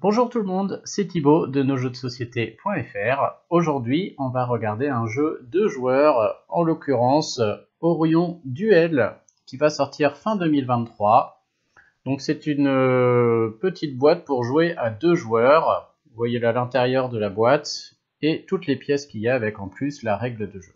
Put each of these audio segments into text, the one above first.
Bonjour tout le monde, c'est Thibaut de nosjeuxdesociété.fr. Aujourd'hui, on va regarder un jeu de joueurs, en l'occurrence Orion Duel, qui va sortir fin 2023. Donc c'est une petite boîte pour jouer à 2 joueurs. Vous voyez là l'intérieur de la boîte et toutes les pièces qu'il y a avec en plus la règle de jeu.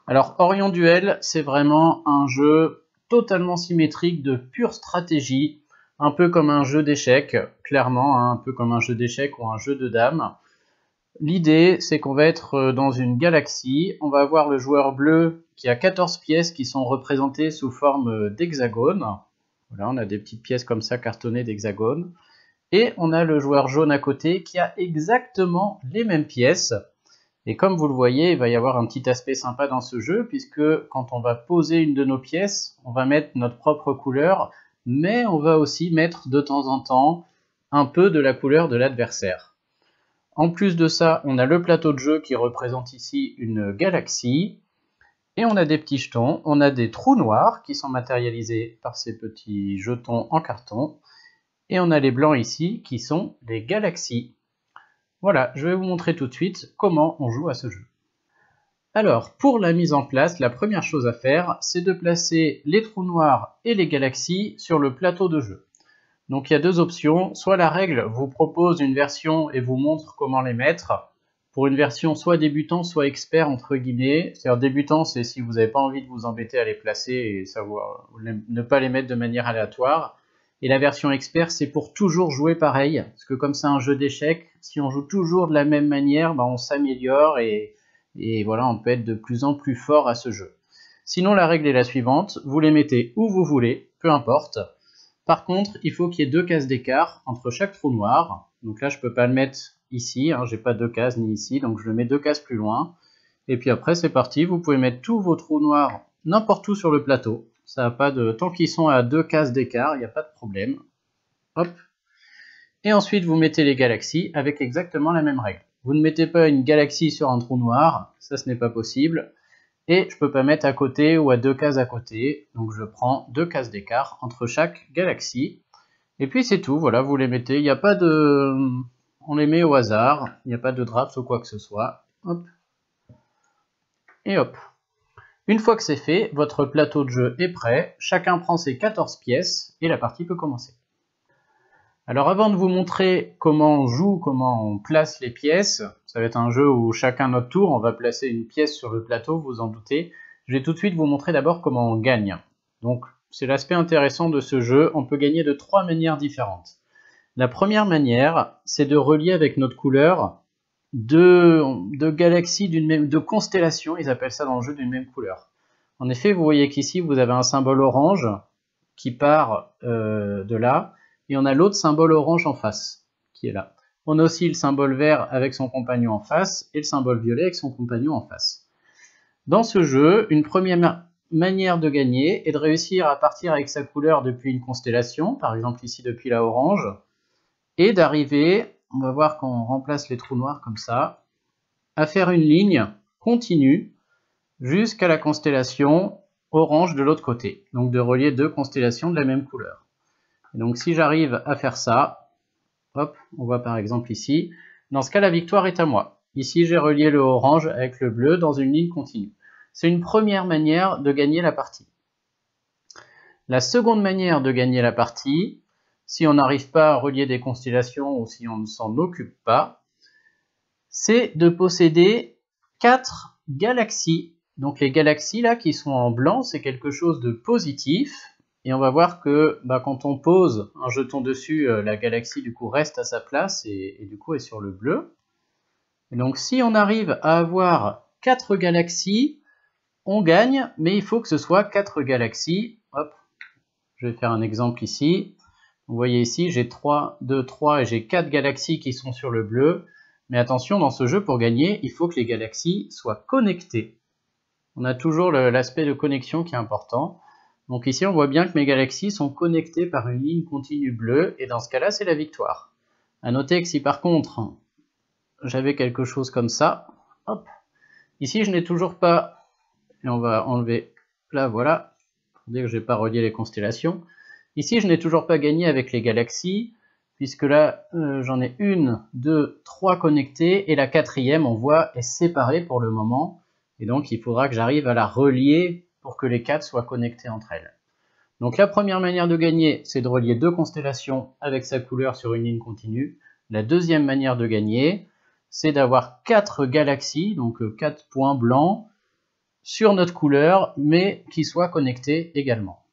Alors Orion Duel, c'est vraiment un jeu totalement symétrique de pure stratégie. Un peu comme un jeu d'échecs, clairement, hein, un peu comme un jeu d'échecs ou un jeu de dames. L'idée, c'est qu'on va être dans une galaxie, on va avoir le joueur bleu qui a 14 pièces qui sont représentées sous forme d'hexagone. Voilà, on a des petites pièces comme ça cartonnées d'hexagone. Et on a le joueur jaune à côté qui a exactement les mêmes pièces. Et comme vous le voyez, il va y avoir un petit aspect sympa dans ce jeu, puisque quand on va poser une de nos pièces, on va mettre notre propre couleur, mais on va aussi mettre de temps en temps un peu de la couleur de l'adversaire. En plus de ça, on a le plateau de jeu qui représente ici une galaxie, et on a des petits jetons, on a des trous noirs qui sont matérialisés par ces petits jetons en carton, et on a les blancs ici qui sont les galaxies. Voilà, je vais vous montrer tout de suite comment on joue à ce jeu. Alors, pour la mise en place, la première chose à faire, c'est de placer les trous noirs et les galaxies sur le plateau de jeu. Donc il y a 2 options, soit la règle vous propose une version et vous montre comment les mettre, pour une version soit débutant, soit expert entre guillemets. C'est-à-dire débutant, c'est si vous n'avez pas envie de vous embêter à les placer et savoir ne pas les mettre de manière aléatoire. Et la version expert, c'est pour toujours jouer pareil, parce que comme c'est un jeu d'échecs, si on joue toujours de la même manière, on s'améliore et voilà, on peut être de plus en plus fort à ce jeu. Sinon, la règle est la suivante, vous les mettez où vous voulez, peu importe. Par contre, il faut qu'il y ait 2 cases d'écart entre chaque trou noir. Donc là, je ne peux pas le mettre ici, j'ai pas 2 cases ni ici, donc je le mets 2 cases plus loin. Et puis après, c'est parti, vous pouvez mettre tous vos trous noirs n'importe où sur le plateau. Ça a pas de... Tant qu'ils sont à 2 cases d'écart, il n'y a pas de problème. Hop. Et ensuite, vous mettez les galaxies avec exactement la même règle. Vous ne mettez pas une galaxie sur un trou noir, ça ce n'est pas possible. Et je ne peux pas mettre à côté ou à 2 cases à côté. Donc je prends 2 cases d'écart entre chaque galaxie. Et puis c'est tout, voilà, vous les mettez. Il n'y a pas de... On les met au hasard, il n'y a pas de draps ou quoi que ce soit. Hop. Et hop. Une fois que c'est fait, votre plateau de jeu est prêt, chacun prend ses 14 pièces et la partie peut commencer. Alors avant de vous montrer comment on joue, comment on place les pièces, ça va être un jeu où chacun notre tour, on va placer une pièce sur le plateau, vous en doutez. Je vais tout de suite vous montrer d'abord comment on gagne. Donc c'est l'aspect intéressant de ce jeu, on peut gagner de 3 manières différentes. La première manière, c'est de relier avec notre couleur de galaxies de constellations, ils appellent ça dans le jeu d'une même couleur. En effet, vous voyez qu'ici, vous avez un symbole orange qui part de là, et on a l'autre symbole orange en face, qui est là. On a aussi le symbole vert avec son compagnon en face, et le symbole violet avec son compagnon en face. Dans ce jeu, une première manière de gagner est de réussir à partir avec sa couleur depuis une constellation, par exemple ici depuis la orange, et d'arriver, on va voir qu'on remplace les trous noirs comme ça, à faire une ligne continue jusqu'à la constellation orange de l'autre côté. Donc de relier 2 constellations de la même couleur. Et donc si j'arrive à faire ça, hop, on voit par exemple ici, dans ce cas la victoire est à moi. Ici j'ai relié le orange avec le bleu dans une ligne continue. C'est une première manière de gagner la partie. La seconde manière de gagner la partie, si on n'arrive pas à relier des constellations ou si on ne s'en occupe pas, c'est de posséder 4 galaxies. Donc les galaxies là qui sont en blanc, c'est quelque chose de positif. Et on va voir que quand on pose un jeton dessus, la galaxie du coup reste à sa place et du coup est sur le bleu. Et donc si on arrive à avoir 4 galaxies, on gagne, mais il faut que ce soit 4 galaxies. Hop, je vais faire un exemple ici. Vous voyez ici, j'ai 3, 2, 3 et j'ai 4 galaxies qui sont sur le bleu. Mais attention, dans ce jeu, pour gagner, il faut que les galaxies soient connectées. On a toujours l'aspect de connexion qui est important. Donc ici, on voit bien que mes galaxies sont connectées par une ligne continue bleue. Et dans ce cas-là, c'est la victoire. A noter que si par contre, j'avais quelque chose comme ça, hop, ici, je n'ai toujours pas... Et on va enlever là, voilà, pour dire que je n'ai pas relié les constellations. Ici, je n'ai toujours pas gagné avec les galaxies. puisque là, j'en ai 1, 2, 3 connectées, et la quatrième, on voit, est séparée pour le moment, et donc il faudra que j'arrive à la relier pour que les 4 soient connectés entre elles. Donc la première manière de gagner, c'est de relier 2 constellations avec sa couleur sur une ligne continue. La deuxième manière de gagner, c'est d'avoir 4 galaxies, donc 4 points blancs, sur notre couleur, mais qui soient connectés également.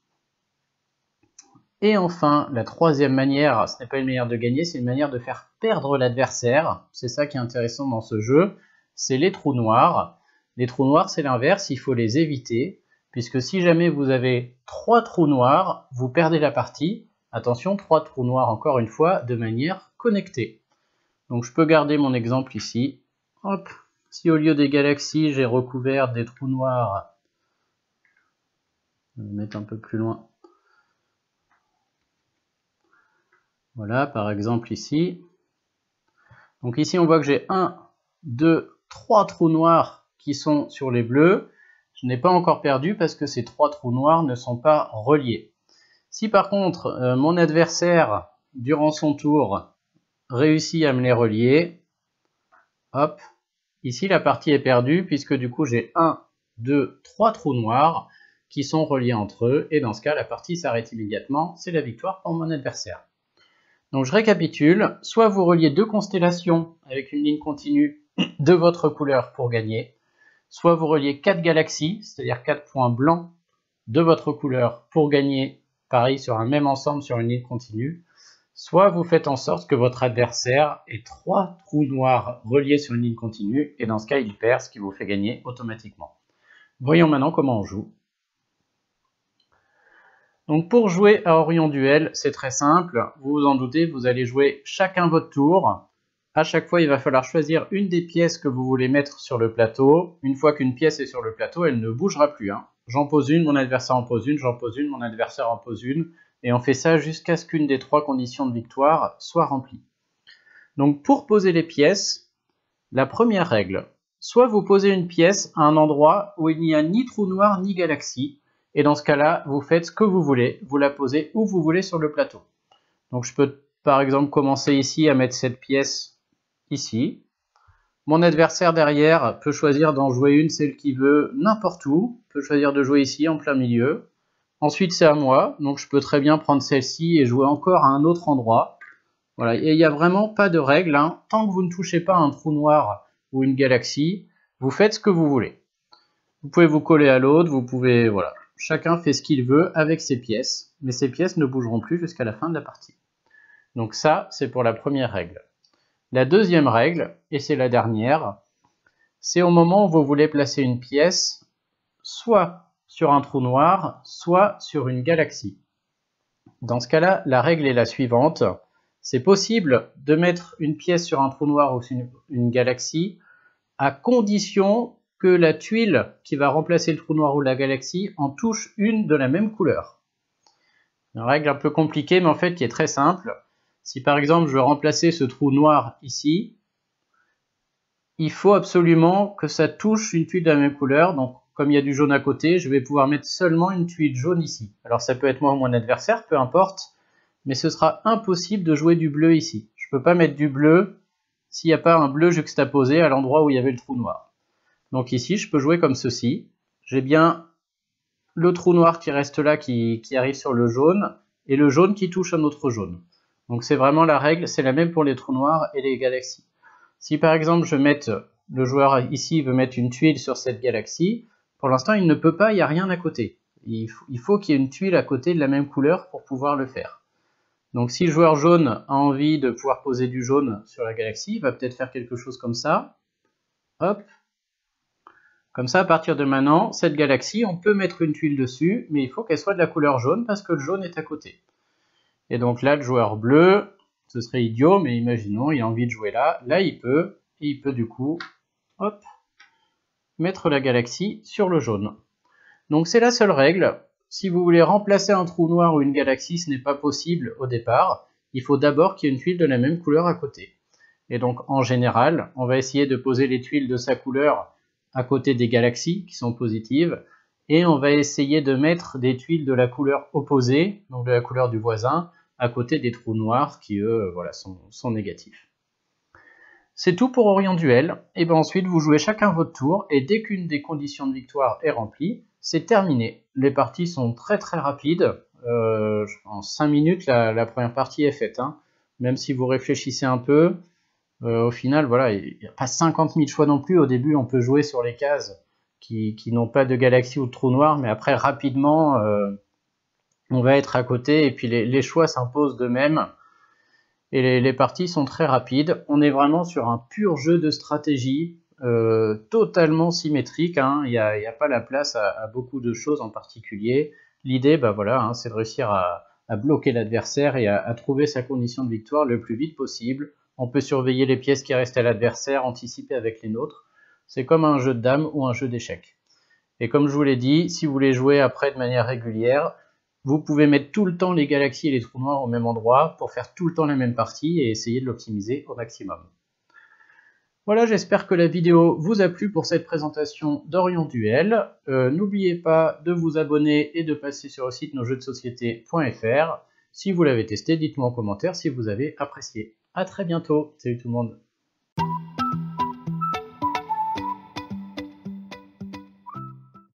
Et enfin, la troisième manière, ce n'est pas une manière de gagner, c'est une manière de faire perdre l'adversaire. C'est ça qui est intéressant dans ce jeu, c'est les trous noirs. Les trous noirs, c'est l'inverse, il faut les éviter, puisque si jamais vous avez 3 trous noirs, vous perdez la partie. Attention, 3 trous noirs, encore une fois, de manière connectée. Donc je peux garder mon exemple ici. Hop. Si au lieu des galaxies, j'ai recouvert des trous noirs, je vais mettre un peu plus loin. Voilà, par exemple ici. Donc ici, on voit que j'ai 1, 2, 3 trous noirs qui sont sur les bleus. Je n'ai pas encore perdu parce que ces 3 trous noirs ne sont pas reliés. Si par contre, mon adversaire, durant son tour, réussit à me les relier, hop, ici la partie est perdue puisque du coup j'ai 1, 2, 3 trous noirs qui sont reliés entre eux, et dans ce cas, la partie s'arrête immédiatement. C'est la victoire pour mon adversaire. Donc je récapitule, soit vous reliez 2 constellations avec une ligne continue de votre couleur pour gagner, soit vous reliez 4 galaxies, c'est-à-dire 4 points blancs de votre couleur pour gagner, pareil sur un même ensemble sur une ligne continue, soit vous faites en sorte que votre adversaire ait 3 trous noirs reliés sur une ligne continue, et dans ce cas il perd, ce qui vous fait gagner automatiquement. Voyons maintenant comment on joue. Donc pour jouer à Orion Duel, c'est très simple, vous vous en doutez, vous allez jouer chacun votre tour. À chaque fois, il va falloir choisir une des pièces que vous voulez mettre sur le plateau. Une fois qu'une pièce est sur le plateau, elle ne bougera plus. J'en pose une, mon adversaire en pose une, j'en pose une, mon adversaire en pose une. Et on fait ça jusqu'à ce qu'une des 3 conditions de victoire soit remplie. Donc pour poser les pièces, la première règle, soit vous posez une pièce à un endroit où il n'y a ni trou noir ni galaxie. Et dans ce cas-là, vous faites ce que vous voulez, vous la posez où vous voulez sur le plateau. Donc je peux par exemple commencer ici à mettre cette pièce ici. Mon adversaire derrière peut choisir d'en jouer une, celle qu'il veut, n'importe où. Peut choisir de jouer ici en plein milieu. Ensuite c'est à moi, donc je peux très bien prendre celle-ci et jouer encore à un autre endroit. Voilà, et il n'y a vraiment pas de règle. Tant que vous ne touchez pas un trou noir ou une galaxie, vous faites ce que vous voulez. Vous pouvez vous coller à l'autre, vous pouvez... voilà. Chacun fait ce qu'il veut avec ses pièces, mais ces pièces ne bougeront plus jusqu'à la fin de la partie. Donc ça, c'est pour la première règle. La deuxième règle, et c'est la dernière, c'est au moment où vous voulez placer une pièce, soit sur un trou noir, soit sur une galaxie. Dans ce cas-là, la règle est la suivante. C'est possible de mettre une pièce sur un trou noir ou sur une galaxie, à condition que la tuile qui va remplacer le trou noir ou la galaxie en touche une de la même couleur. Une règle un peu compliquée, mais en fait qui est très simple. Si par exemple je veux remplacer ce trou noir ici, il faut absolument que ça touche une tuile de la même couleur. Donc comme il y a du jaune à côté, je vais pouvoir mettre seulement une tuile jaune ici. Alors ça peut être moi ou mon adversaire, peu importe, mais ce sera impossible de jouer du bleu ici. Je ne peux pas mettre du bleu s'il n'y a pas un bleu juxtaposé à l'endroit où il y avait le trou noir. Donc ici, je peux jouer comme ceci. J'ai bien le trou noir qui reste là, qui arrive sur le jaune, et le jaune qui touche un autre jaune. Donc c'est vraiment la règle, c'est la même pour les trous noirs et les galaxies. Si par exemple le joueur ici veut mettre une tuile sur cette galaxie, pour l'instant il ne peut pas, il n'y a rien à côté. Il faut qu'il y ait une tuile à côté de la même couleur pour pouvoir le faire. Donc si le joueur jaune a envie de pouvoir poser du jaune sur la galaxie, il va peut-être faire quelque chose comme ça. Hop. Comme ça, à partir de maintenant, cette galaxie, on peut mettre une tuile dessus, mais il faut qu'elle soit de la couleur jaune parce que le jaune est à côté. Et donc là, le joueur bleu, ce serait idiot, mais imaginons, il a envie de jouer là. Là, il peut, et il peut du coup, hop, mettre la galaxie sur le jaune. Donc c'est la seule règle. Si vous voulez remplacer un trou noir ou une galaxie, ce n'est pas possible au départ. Il faut d'abord qu'il y ait une tuile de la même couleur à côté. Et donc en général, on va essayer de poser les tuiles de sa couleur à côté des galaxies qui sont positives, et on va essayer de mettre des tuiles de la couleur opposée, donc de la couleur du voisin, à côté des trous noirs qui, eux, voilà, sont négatifs. C'est tout pour Orient Duel. Et bien ensuite, vous jouez chacun votre tour, et dès qu'une des conditions de victoire est remplie, c'est terminé. Les parties sont très très rapides. En 5 minutes, la première partie est faite. Hein. Même si vous réfléchissez un peu, au final, voilà, il n'y a pas 50 000 choix non plus. Au début, on peut jouer sur les cases qui n'ont pas de galaxie ou de trou noir, mais après, rapidement, on va être à côté, et puis les choix s'imposent d'eux-mêmes. Et les parties sont très rapides. On est vraiment sur un pur jeu de stratégie, totalement symétrique. Hein. Il n'y a pas la place à beaucoup de choses en particulier. L'idée, bah voilà, hein, c'est de réussir à bloquer l'adversaire et à trouver sa condition de victoire le plus vite possible. On peut surveiller les pièces qui restent à l'adversaire, anticiper avec les nôtres. C'est comme un jeu de dames ou un jeu d'échecs. Et comme je vous l'ai dit, si vous voulez jouer après de manière régulière, vous pouvez mettre tout le temps les galaxies et les trous noirs au même endroit pour faire tout le temps la même partie et essayer de l'optimiser au maximum. Voilà, j'espère que la vidéo vous a plu pour cette présentation d'Orient Duel. N'oubliez pas de vous abonner et de passer sur le site nosjeuxdesociétés.fr. Si vous l'avez testé, dites-moi en commentaire si vous avez apprécié. A très bientôt, salut tout le monde.